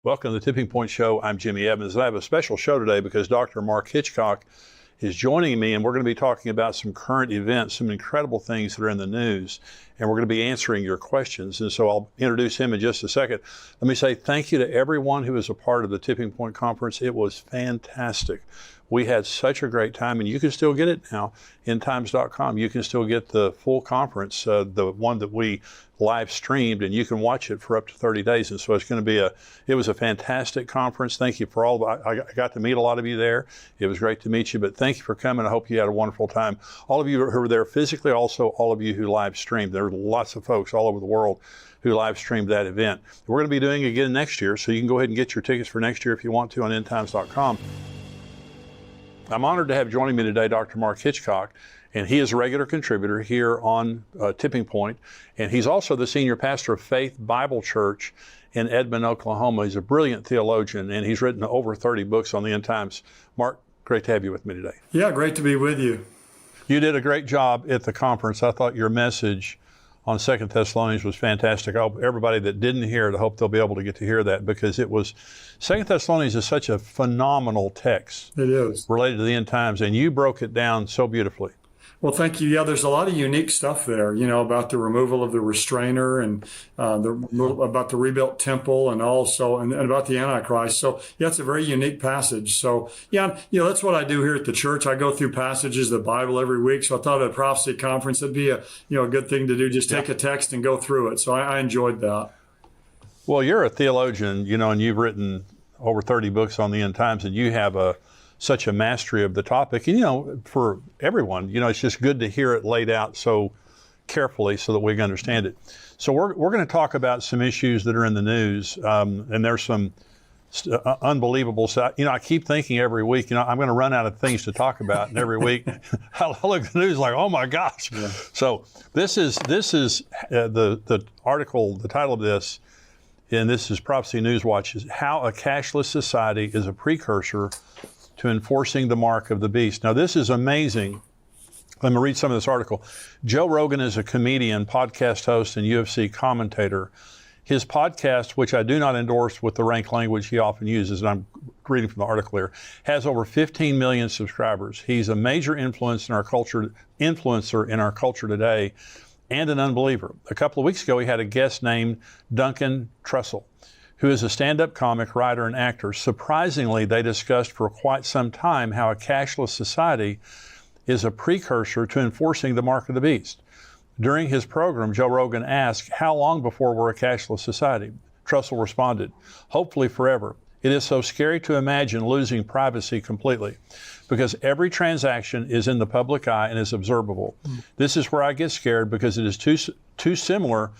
Welcome to the Tipping Point Show. I'm Jimmy Evans, and I have a special show today because Dr. Mark Hitchcock is joining me, and we're going to be talking about some current events, some incredible things that are in the news, and we're going to be answering your questions. And so I'll introduce him in just a second. Let me say thank you to everyone who was a part of the Tipping Point Conference. It was fantastic. We had such a great time, and you can still get it now in times.com. You can still get the full conference, the one that we live streamed, and you can watch it for up to 30 days. And so it's going to be it was a fantastic conference. Thank you for I got to meet a lot of you there. It was great to meet you, but thank you for coming. I hope you had a wonderful time. All of you who were there physically, also all of you who live streamed. There were lots of folks all over the world who live streamed that event. We're going to be doing it again next year, so you can go ahead and get your tickets for next year if you want to on endtimes.com. I'm honored to have joining me today Dr. Mark Hitchcock, and he is a regular contributor here on Tipping Point, and he's also the senior pastor of Faith Bible Church in Edmond, Oklahoma. He's a brilliant theologian, and he's written over 30 books on the end times. Mark, great to have you with me today. Yeah, great to be with you. You did a great job at the conference. I thought your message on 2 Thessalonians was fantastic. I hope everybody that didn't hear it, I hope they'll be able to get to hear that, because it was, 2 Thessalonians is such a phenomenal text. It is. Related to the end times, and you broke it down so beautifully. Well, thank you. Yeah, there's a lot of unique stuff there, about the removal of the restrainer and about the rebuilt temple, and also and about the Antichrist. So, yeah, it's a very unique passage. So, yeah, that's what I do here at the church. I go through passages of the Bible every week. So I thought at a prophecy conference, it'd be a good thing to do. Just take a text and go through it. So I enjoyed that. Well, you're a theologian, and you've written over 30 books on the end times, and you have such a mastery of the topic. And, for everyone, it's just good to hear it laid out so carefully so that we can understand it. So we're going to talk about some issues that are in the news, and there's some unbelievable stuff. I keep thinking every week, I'm going to run out of things to talk about, and every week I look at the news like, oh my gosh. Yeah. So this is the article, the title of this, and this is Prophecy News Watch, is How a Cashless Society is a Precursor to Enforcing the Mark of the Beast. Now, this is amazing. Let me read some of this article. Joe Rogan is a comedian, podcast host, and UFC commentator. His podcast, which I do not endorse with the rank language he often uses, and I'm reading from the article here, has over 15 million subscribers. He's a major influencer in our culture today, and an unbeliever. A couple of weeks ago, he had a guest named Duncan Trussell, who is a stand-up comic, writer, and actor. Surprisingly, they discussed for quite some time how a cashless society is a precursor to enforcing the mark of the beast. During his program, Joe Rogan asked, how long before we're a cashless society? Trussell responded, hopefully forever. It is so scary to imagine losing privacy completely, because every transaction is in the public eye and is observable. This is where I get scared, because it is too similar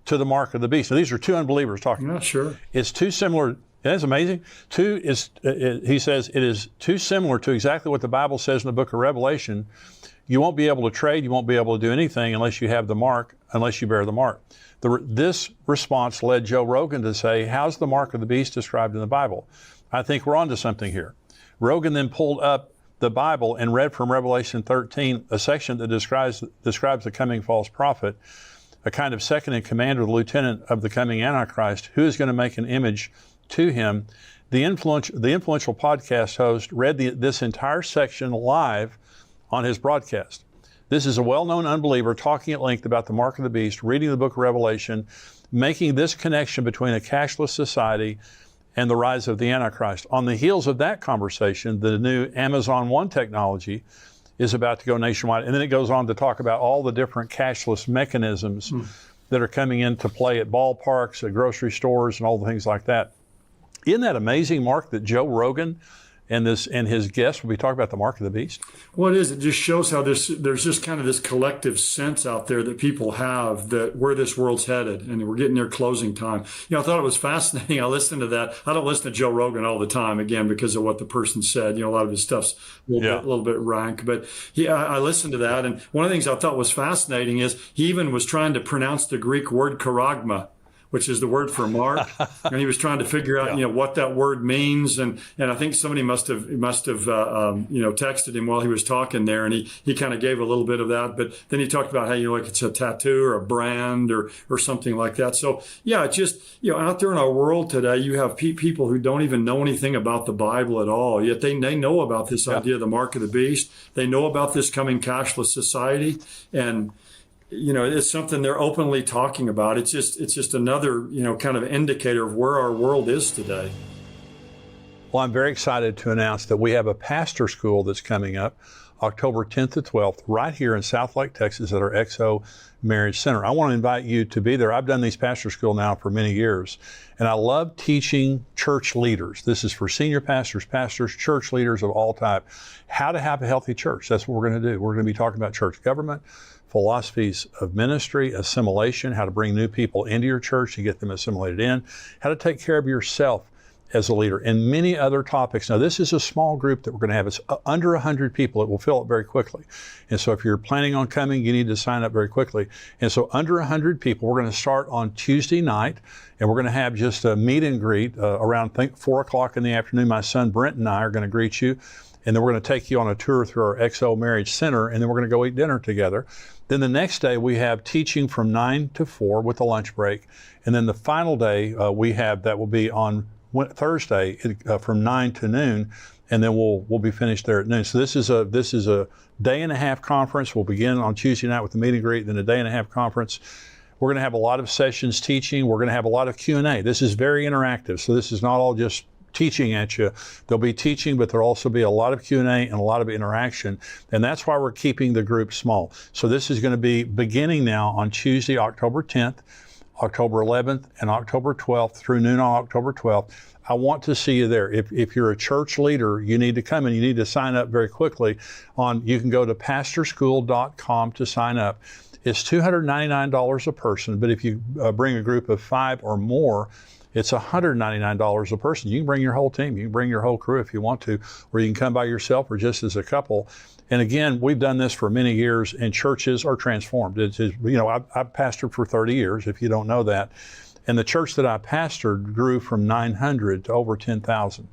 to the mark of the beast. Now, these are two unbelievers talking. Yeah, sure. It's too similar. That's amazing. He says it is too similar to exactly what the Bible says in the book of Revelation. You won't be able to trade. You won't be able to do anything unless you have the mark, unless you bear the mark. This response led Joe Rogan to say, how's the mark of the beast described in the Bible? I think we're onto something here. Rogan then pulled up the Bible and read from Revelation 13, a section that describes the coming false prophet, a kind of second in command or the lieutenant of the coming Antichrist, who is going to make an image to him. The influential podcast host read this entire section live on his broadcast. This is a well-known unbeliever talking at length about the mark of the beast, reading the book of Revelation, making this connection between a cashless society and the rise of the Antichrist. On the heels of that conversation, the new Amazon One technology is about to go nationwide. And then it goes on to talk about all the different cashless mechanisms that are coming into play at ballparks, at grocery stores, and all the things like that. Isn't that amazing, Mark, that Joe Rogan and his guests will be talking about the mark of the beast? Well, it is. It just shows how there's just kind of this collective sense out there that people have that where this world's headed, and we're getting near closing time. I thought it was fascinating. I listened to that. I don't listen to Joe Rogan all the time, again, because of what the person said. A lot of his stuff's a little bit rank. But I listened to that, and one of the things I thought was fascinating is he even was trying to pronounce the Greek word charagma, which is the word for mark. And he was trying to figure out, what that word means. And I think somebody must have texted him while he was talking there. And he kind of gave a little bit of that. But then he talked about how, like it's a tattoo or a brand or something like that. So, yeah, just, out there in our world today, you have people who don't even know anything about the Bible at all, yet they know about this idea of the mark of the beast. They know about this coming cashless society, and it's something they're openly talking about. It's just another kind of indicator of where our world is today. Well, I'm very excited to announce that we have a pastor school that's coming up October 10th to 12th right here in Southlake, Texas at our XO Marriage Center. I want to invite you to be there. I've done these pastor school now for many years, and I love teaching church leaders. This is for senior pastors, church leaders of all type, how to have a healthy church. That's what we're going to do. We're going to be talking about church government, philosophies of ministry, assimilation, how to bring new people into your church and get them assimilated in, how to take care of yourself as a leader, and many other topics. Now, this is a small group that we're going to have. It's under 100 people. It will fill up very quickly. And so if you're planning on coming, you need to sign up very quickly. And so under 100 people, we're going to start on Tuesday night, and we're going to have just a meet and greet around 4 o'clock in the afternoon. My son Brent and I are going to greet you, and then we're going to take you on a tour through our XO Marriage Center, and then we're going to go eat dinner together. Then the next day, we have teaching from 9 to 4 with a lunch break. And then the final day that will be on Thursday from 9 to noon, and then we'll be finished there at noon. So this is a day and a half conference. We'll begin on Tuesday night with the meet and greet, then a day and a half conference. We're going to have a lot of sessions teaching. We're going to have a lot of Q&A. This is very interactive, so this is not all just teaching at you. There'll be teaching, but there'll also be a lot of Q&A and a lot of interaction, and that's why we're keeping the group small. So this is going to be beginning now on Tuesday, October 10th, October 11th, and October 12th through noon on October 12th. I want to see you there. If you're a church leader, you need to come and you need to sign up very quickly. You can go to pastorschool.com to sign up. It's $299 a person, but if you bring a group of 5 or more, it's $199 a person. You can bring your whole team. You can bring your whole crew if you want to, or you can come by yourself or just as a couple. And again, we've done this for many years, and churches are transformed. I've pastored for 30 years, if you don't know that. And the church that I pastored grew from 900 to over 10,000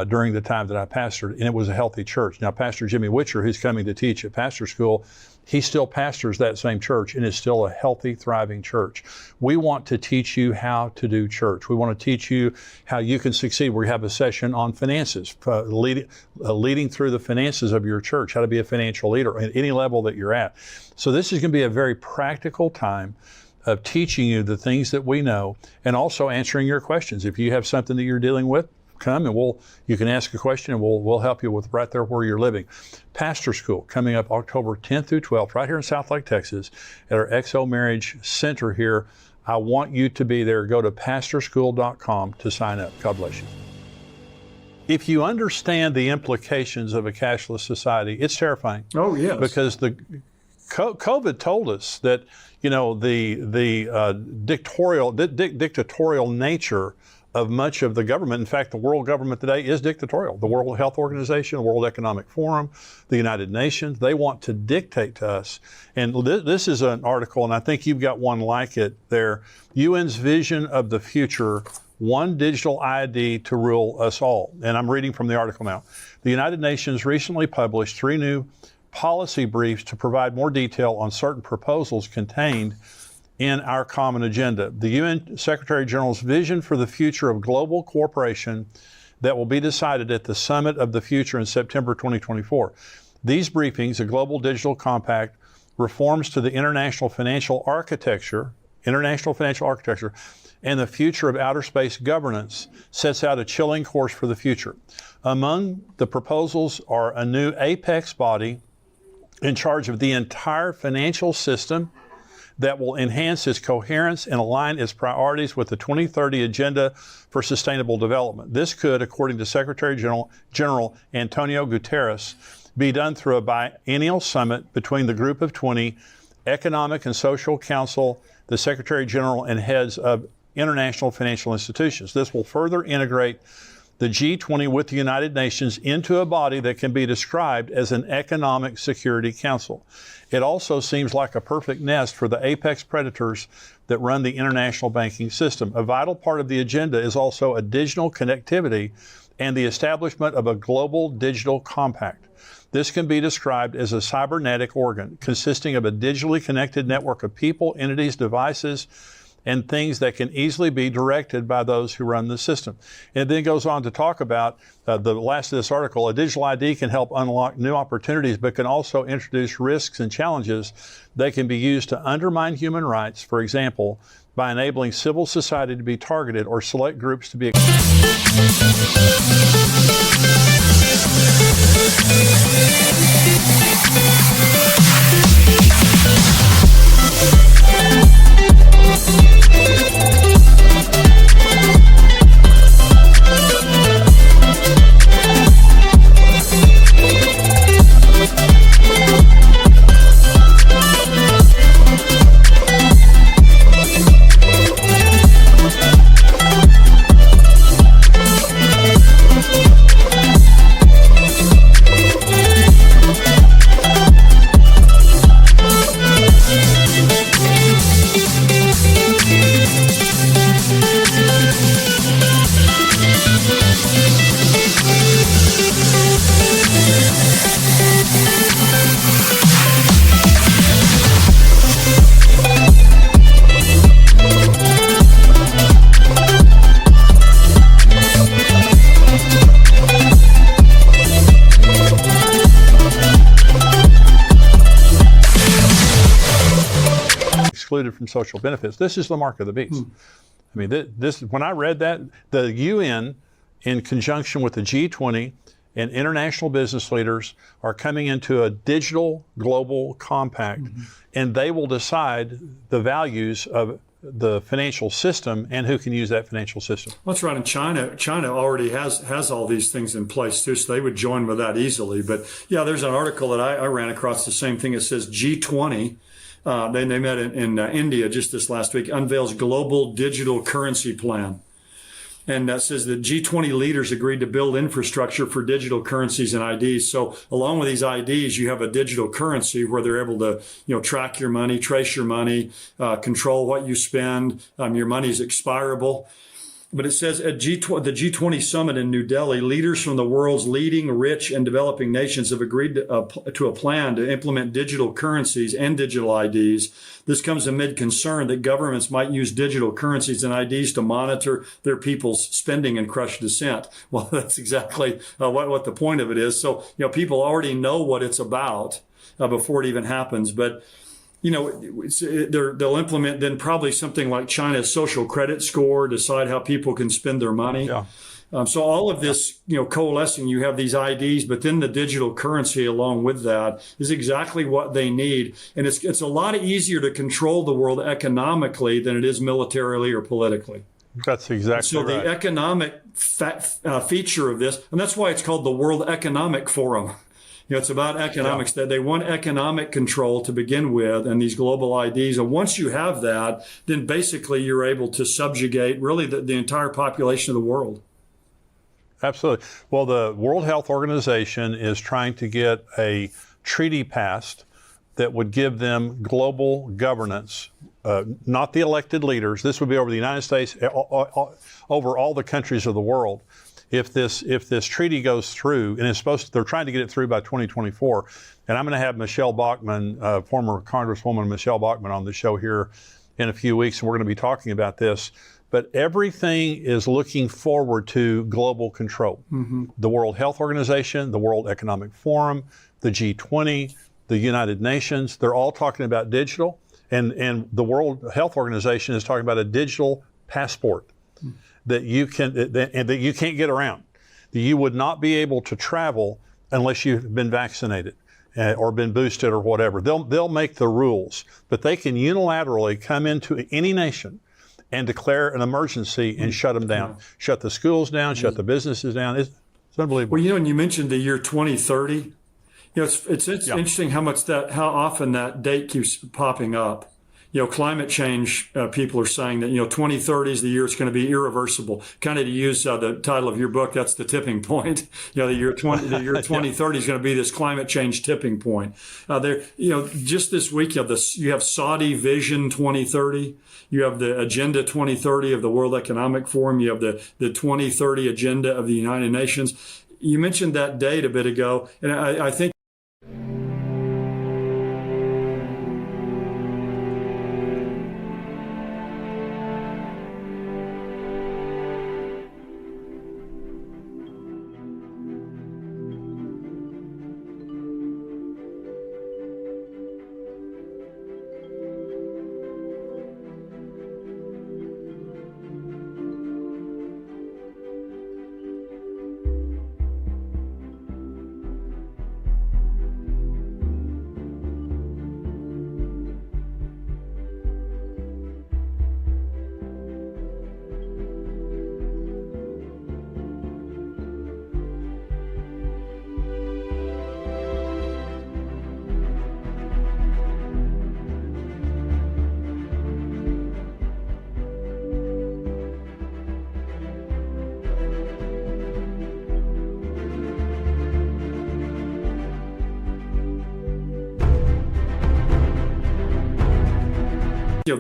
during the time that I pastored, and it was a healthy church. Now, Pastor Jimmy Witcher, who's coming to teach at Pastor School, he still pastors that same church, and is still a healthy, thriving church. We want to teach you how to do church. We want to teach you how you can succeed. We have a session on finances, leading through the finances of your church, how to be a financial leader at any level that you're at. So this is going to be a very practical time of teaching you the things that we know, and also answering your questions. If you have something that you're dealing with, come and you can ask a question, and we'll help you with right there where you're living. Pastor School coming up October 10th through 12th right here in Southlake, Texas at our XO Marriage Center here. I want you to be there. Go to pastorschool.com to sign up. God bless you. If you understand the implications of a cashless society, it's terrifying. Oh, yes. Because the COVID told us that the dictatorial nature of much of the government. In fact, the world government today is dictatorial. The World Health Organization, the World Economic Forum, the United Nations, they want to dictate to us. And this is an article, and I think you've got one like it there. UN's vision of the future, one digital ID to rule us all. And I'm reading from the article now. The United Nations recently published 3 new policy briefs to provide more detail on certain proposals contained in our common agenda. The UN Secretary General's vision for the future of global cooperation that will be decided at the Summit of the Future in September 2024. These briefings, a global digital compact, reforms to the international financial architecture, and the future of outer space governance sets out a chilling course for the future. Among the proposals are a new apex body in charge of the entire financial system that will enhance its coherence and align its priorities with the 2030 Agenda for Sustainable Development. This could, according to Secretary General Antonio Guterres, be done through a biennial summit between the Group of 20, Economic and Social Council, the Secretary General, and heads of international financial institutions. This will further integrate the G20 with the United Nations into a body that can be described as an economic security council. It also seems like a perfect nest for the apex predators that run the international banking system. A vital part of the agenda is also a digital connectivity and the establishment of a global digital compact. This can be described as a cybernetic organ consisting of a digitally connected network of people, entities, devices, and things that can easily be directed by those who run the system. And it then goes on to talk about the last of this article, a digital ID can help unlock new opportunities, but can also introduce risks and challenges that can be used to undermine human rights, for example, by enabling civil society to be targeted or select groups to be excluded from social benefits. This is the mark of the beast. I mean, this when I read that, the UN, in conjunction with the G20 and international business leaders, are coming into a digital global compact, and they will decide the values of the financial system and who can use that financial system. That's right. And China already has all these things in place too, so they would join with that easily. But yeah, there's an article that I ran across, the same thing. It says G20. They met in India just this last week, unveils global digital currency plan. And that says that G20 leaders agreed to build infrastructure for digital currencies and IDs. So along with these IDs, you have a digital currency where they're able to, track your money, trace your money, control what you spend. Your money is expirable. But it says at the G20 summit in New Delhi, leaders from the world's leading rich and developing nations have agreed to a plan to implement digital currencies and digital IDs. This comes amid concern that governments might use digital currencies and IDs to monitor their people's spending and crush dissent. Well, that's exactly what the point of it is. So, people already know what it's about before it even happens. But they'll implement then probably something like China's social credit score, decide how people can spend their money. Yeah. So all of this, coalescing, you have these IDs, but then the digital currency along with that is exactly what they need. And it's a lot easier to control the world economically than it is militarily or politically. That's exactly right. So the economic feature of this, and that's why it's called the World Economic Forum. It's about economics, that they want economic control to begin with and these global IDs. And once you have that, then basically you're able to subjugate really the entire population of the world. Absolutely. Well, the World Health Organization is trying to get a treaty passed that would give them global governance, not the elected leaders. This would be over the United States, over all the countries of the world. If this treaty goes through, and they're trying to get it through by 2024, and I'm going to have Michelle Bachmann, former Congresswoman Michelle Bachmann, on the show here in a few weeks, and we're going to be talking about this. But everything is looking forward to global control. The World Health Organization, the World Economic Forum, the G20, the United Nations, they're all talking about digital, and the World Health Organization is talking about a digital passport that you can't get around. That you would not be able to travel unless you've been vaccinated or been boosted or whatever. They'll make the rules, but they can unilaterally come into any nation and declare an emergency and shut them down, shut the schools down, shut the businesses down. It's unbelievable. Well, and you mentioned the year 2030. It's interesting how often that date keeps popping up. climate change people are saying that 2030 is the year it's going to be irreversible. Kind of to use the title of your book, that's the tipping point. The year 2030 is going to be this climate change tipping point. Just this week you have Saudi Vision 2030. You have the Agenda 2030 of the World Economic Forum. You have the 2030 Agenda of the United Nations. You mentioned that date a bit ago, and I think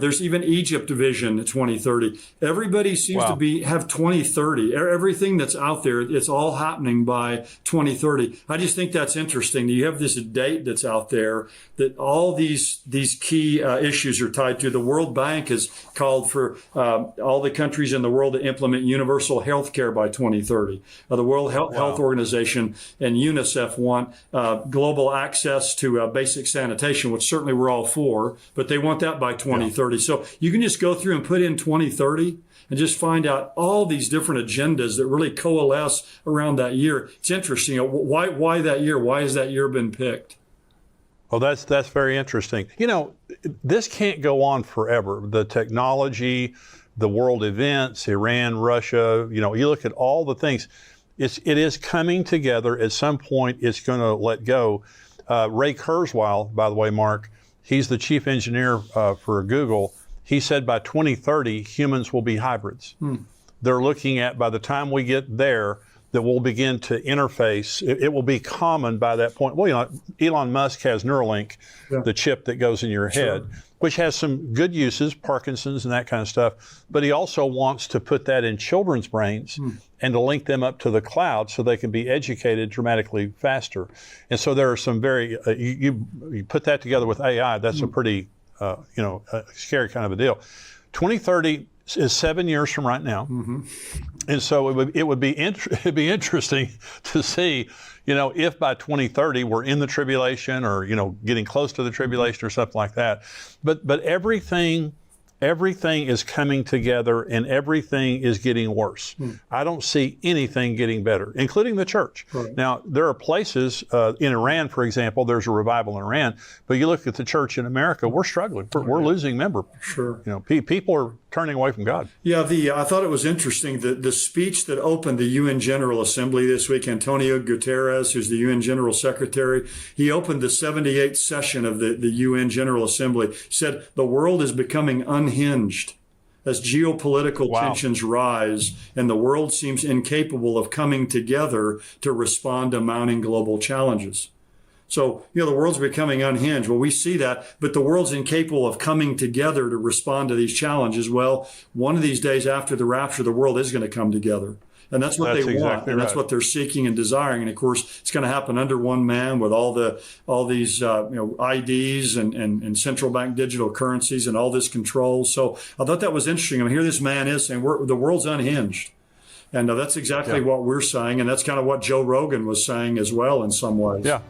there's even Egypt Vision 2030. Everybody seems to have 2030. Everything that's out there, it's all happening by 2030. I just think that's interesting. You have this date that's out there that all these key issues are tied to. The World Bank has called for all the countries in the world to implement universal health care by 2030. The World Health Organization and UNICEF want global access to basic sanitation, which certainly we're all for, but they want that by 2030. So you can just go through and put in 2030 and just find out all these different agendas that really coalesce around that year. It's interesting. Why that year? Why has that year been picked? Well, that's very interesting. This can't go on forever. The technology, the world events, Iran, Russia, you look at all the things. It is coming together. At some point, it's going to let go. Ray Kurzweil, by the way, Mark, he's the chief engineer for Google. He said by 2030, humans will be hybrids. They're looking at, by the time we get there, that we'll begin to interface. It will be common by that point. Well, Elon Musk has Neuralink, the chip that goes in your head, which has some good uses, Parkinson's and that kind of stuff. But he also wants to put that in children's brains and to link them up to the cloud so they can be educated dramatically faster. And so there are some very, you put that together with AI, that's a pretty, scary kind of a deal. 2030 is 7 years from right now. And so it would be interesting to see, if by 2030 we're in the tribulation or, getting close to the tribulation or something like that. But everything is coming together and everything is getting worse. I don't see anything getting better, including the church. Right. Now, there are places in Iran, for example, there's a revival in Iran, but you look at the church in America, we're struggling. We're losing members. Sure. People are turning away from God. Yeah, I thought it was interesting that the speech that opened the UN General Assembly this week, Antonio Guterres, who's the UN General Secretary, he opened the 78th session of the UN General Assembly, said the world is becoming unhinged as geopolitical tensions rise and the world seems incapable of coming together to respond to mounting global challenges. So, the world's becoming unhinged. Well, we see that, but the world's incapable of coming together to respond to these challenges. Well, one of these days after the rapture, the world is going to come together. And that's what they want, and that's what they're seeking and desiring. And of course, it's going to happen under one man with all these IDs and central bank digital currencies and all this control. So I thought that was interesting. I mean, here this man is saying the world's unhinged. And that's exactly what we're saying, and that's kind of what Joe Rogan was saying as well in some ways. Yeah.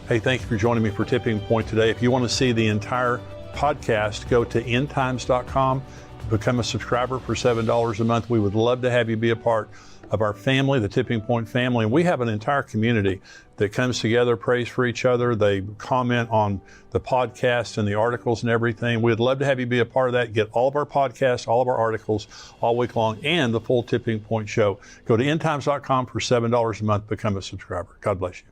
Hey, thank you for joining me for Tipping Point today. If you want to see the entire podcast, go to endtimes.com. Become a subscriber for $7 a month. We would love to have you be a part of our family, the Tipping Point family. And we have an entire community that comes together, prays for each other. They comment on the podcast and the articles and everything. We'd love to have you be a part of that. Get all of our podcasts, all of our articles all week long, and the full Tipping Point show. Go to endtimes.com for $7 a month. Become a subscriber. God bless you.